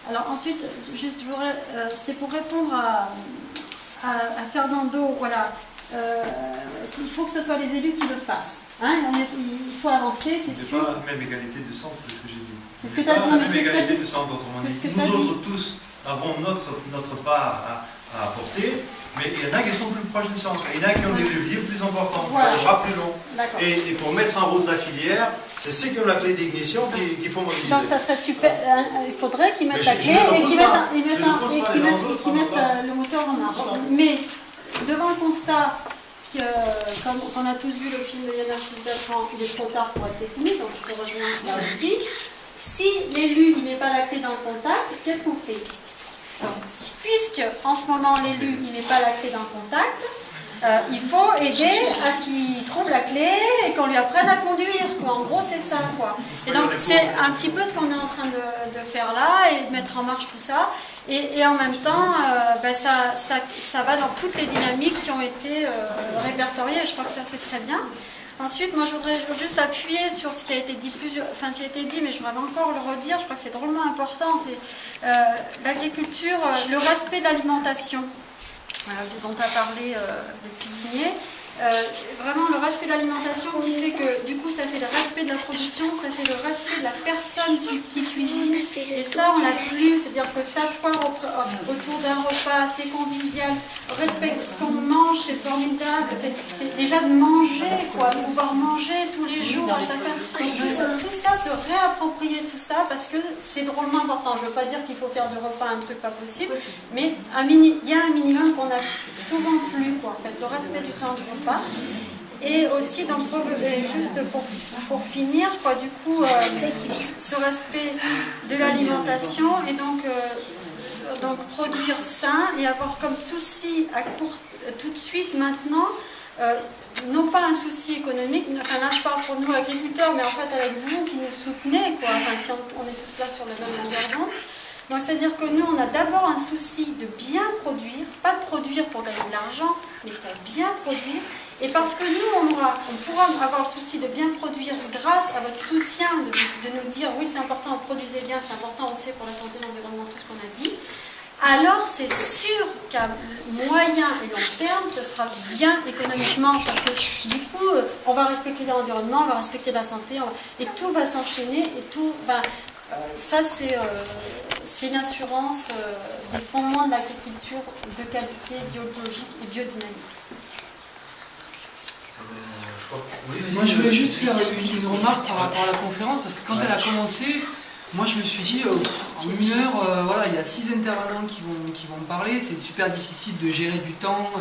Alors ensuite, juste, c'était pour répondre à Fernando, voilà. Il faut que ce soit les élus qui le fassent. Hein, il faut avancer, c'est sûr. C'est pas la même égalité de sens, c'est ce que j'ai dit. C'est ce que tu as dit. La même égalité de sens, autrement dit. Nous autres tous avons notre part à apporter, mais il y en a qui sont plus proches du centre. Il y en a qui ont des leviers plus importants, voilà. Des bras plus longs. Et pour mettre en route la filière, c'est ceux qui ont la clé d'ignition qu'il faut mobiliser. Donc ça serait super. Il faudrait qu'ils mettent la clé et qu'ils mettent le moteur en marche. Mais devant le constat qu'on a tous vu le film de Yann Arthus, il est trop tard pour être pessimiste, donc je te rejoins là aussi. Si l'élu ne met pas la clé dans le contact, qu'est-ce qu'on fait? Puisque en ce moment l'élu il met pas la clé dans le contact, il faut aider à ce qu'il trouve la clé et qu'on lui apprenne à conduire, quoi. En gros c'est ça, quoi. Et donc c'est un petit peu ce qu'on est en train de faire là et de mettre en marche tout ça. Et en même temps, ça va dans toutes les dynamiques qui ont été répertoriées, et je crois que ça c'est très bien. Ensuite, moi je voudrais juste appuyer sur ce qui a été dit mais je voudrais encore le redire, je crois que c'est drôlement important, c'est l'agriculture, le respect de l'alimentation, dont a parlé le cuisinier. Vraiment le respect de l'alimentation qui fait que du coup ça fait le respect de la production, ça fait le respect de la personne qui cuisine, et ça on l'a plus, c'est-à-dire que s'asseoir autour d'un repas, c'est convivial, respecter ce qu'on mange, c'est formidable, c'est déjà de manger, quoi, de pouvoir manger tous les jours, tout ça, se réapproprier tout ça, parce que c'est drôlement important. Je ne veux pas dire qu'il faut faire du repas un truc pas possible, mais il y a un minimum qu'on a souvent plus, quoi, en fait, le respect du temps du repas. Et aussi, donc, juste pour finir, quoi, du coup, ce respect de l'alimentation et donc produire sain et avoir comme souci tout de suite maintenant, non pas un souci économique, enfin là je parle pour nous agriculteurs, mais en fait avec vous qui nous soutenez, quoi, enfin si on est tous là sur la même longueur d'onde. Donc c'est-à-dire que nous, on a d'abord un souci de bien produire, pas de produire pour gagner de l'argent, mais pour bien produire. Et parce que nous, on pourra avoir le souci de bien produire grâce à votre soutien, de nous dire oui c'est important, produisez bien, c'est important aussi pour la santé, l'environnement, tout ce qu'on a dit, alors c'est sûr qu'à moyen et long terme, ce sera bien économiquement, parce que du coup, on va respecter l'environnement, on va respecter la santé, et tout va s'enchaîner, et tout... ça, c'est une assurance des fondements de l'agriculture de qualité biologique et biodynamique. Moi, je voulais juste faire une remarque par rapport à la conférence, parce que quand elle a commencé, moi, je me suis dit, en une heure, voilà, il y a 6 intervenants qui vont parler, c'est super difficile de gérer du temps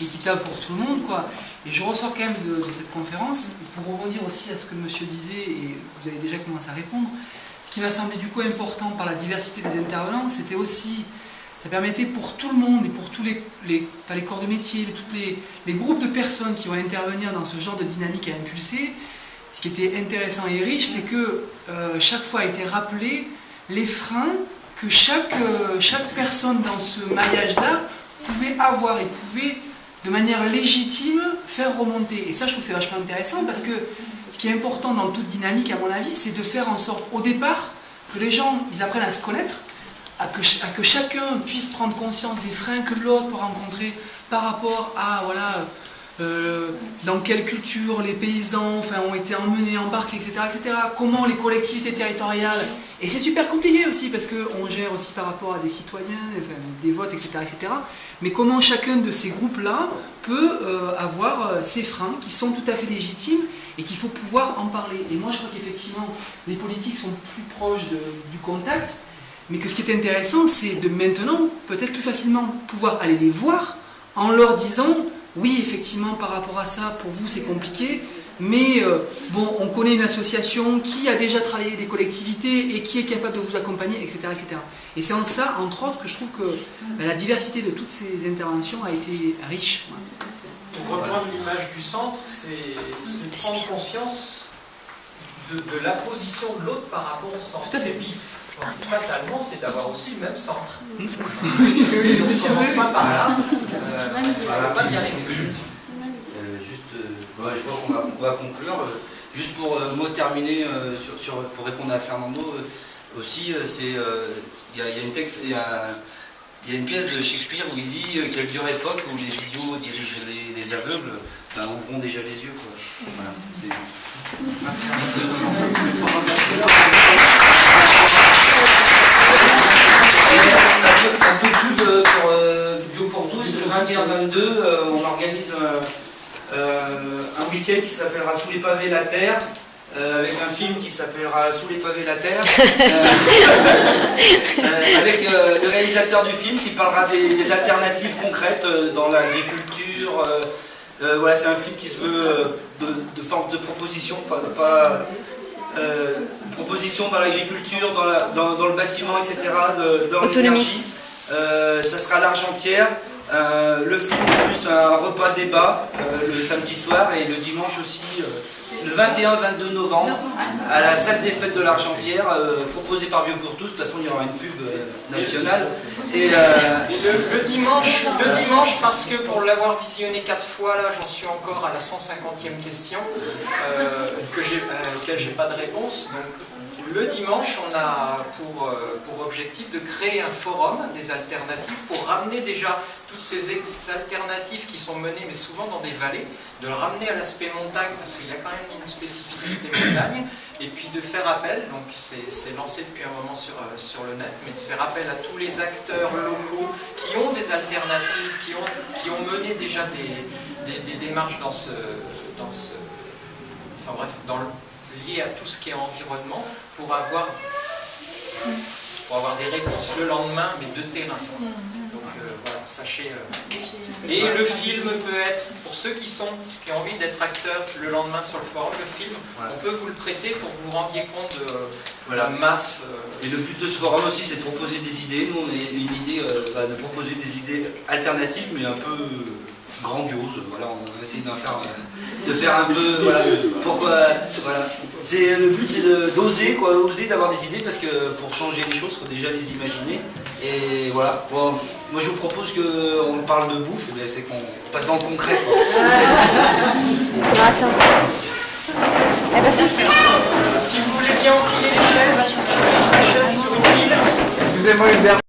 équitable pour tout le monde, quoi. Et je ressors quand même de cette conférence, pour rebondir aussi à ce que le monsieur disait, et vous avez déjà commencé à répondre. Ce qui m'a semblé du coup important par la diversité des intervenants, c'était aussi, ça permettait pour tout le monde et pour tous pas les corps de métier, mais tous les groupes de personnes qui vont intervenir dans ce genre de dynamique à impulser. Ce qui était intéressant et riche, c'est que chaque fois a été rappelé les freins que chaque personne dans ce maillage-là pouvait avoir et pouvait de manière légitime faire remonter. Et ça, je trouve que c'est vachement intéressant parce que ce qui est important dans toute dynamique, à mon avis, c'est de faire en sorte, au départ, que les gens ils apprennent à se connaître, à que chacun puisse prendre conscience des freins que l'autre peut rencontrer par rapport à, voilà, dans quelle culture les paysans ont été emmenés, embarqués, etc., etc. Comment les collectivités territoriales, et c'est super compliqué aussi parce qu'on gère aussi par rapport à des citoyens, des votes, etc., etc. Mais comment chacun de ces groupes-là peut avoir ces freins qui sont tout à fait légitimes et qu'il faut pouvoir en parler. Et moi je crois qu'effectivement les politiques sont plus proches du contact, mais que ce qui est intéressant c'est de maintenant peut-être plus facilement pouvoir aller les voir en leur disant oui effectivement par rapport à ça pour vous c'est compliqué, mais bon on connaît une association qui a déjà travaillé avec des collectivités et qui est capable de vous accompagner, etc. etc. Et c'est en ça entre autres que je trouve que la diversité de toutes ces interventions a été riche. Pour reprendre l'image du centre, c'est prendre conscience de la position de l'autre par rapport au centre. Tout à fait. Et puis, fatalement, c'est d'avoir aussi le même centre. Donc si on ne commence pas par là, on ne va pas y arriver. Je crois qu'on va conclure. Juste pour terminer, pour répondre à Fernando, aussi, il y a une pièce de Shakespeare où il dit quelle dure époque où les idiots dirigent les aveugles, ben, ouvrons déjà les yeux, quoi. Voilà, un peu de pub pour Bio pour tous. Le 21-22, on organise un week-end qui s'appellera Sous les pavés la terre, avec un film qui s'appellera Sous les pavés la terre, avec le réalisateur du film qui parlera des alternatives concrètes dans l'agriculture. Voilà, c'est un film qui se veut de forme de proposition, pas proposition dans l'agriculture, dans le bâtiment, etc., dans l'énergie. Ça sera à l'Argentière. Le film plus un repas débat le samedi soir et le dimanche aussi, le 21-22 novembre, à la salle des fêtes de l'Argentière, proposée par Bio pour tous. De toute façon, il y aura une pub nationale. Et le dimanche, parce que pour l'avoir visionné 4 fois, là, j'en suis encore à la 150e question, auquel j'ai pas de réponse. Donc, le dimanche, on a pour objectif de créer un forum des alternatives pour ramener déjà toutes ces alternatives qui sont menées, mais souvent dans des vallées, de le ramener à l'aspect montagne, parce qu'il y a quand même une spécificité montagne, et puis de faire appel, donc c'est lancé depuis un moment sur le net, mais de faire appel à tous les acteurs locaux qui ont des alternatives, qui ont mené déjà des démarches liées à tout ce qui est environnement, pour avoir des réponses le lendemain, mais de terrain. Donc voilà, sachez. Et le film peut être, pour ceux qui ont envie d'être acteurs le lendemain sur le forum, le film, on peut vous le prêter pour que vous vous rendiez compte de la masse. Et le but de ce forum aussi, c'est de proposer des idées. Nous, on a une idée de proposer des idées alternatives, mais un peu grandioses. Voilà, on va essayer de faire un peu. Voilà, pourquoi. Voilà. Le but, c'est d'oser, oser d'avoir des idées, parce que pour changer les choses, il faut déjà les imaginer. Et voilà. Bon, moi, je vous propose qu'on parle de bouffe, c'est qu'on passe dans le concret. Attends. Eh ben, si vous voulez bien empiler les chaises sur une pile. Excusez-moi, Hubert.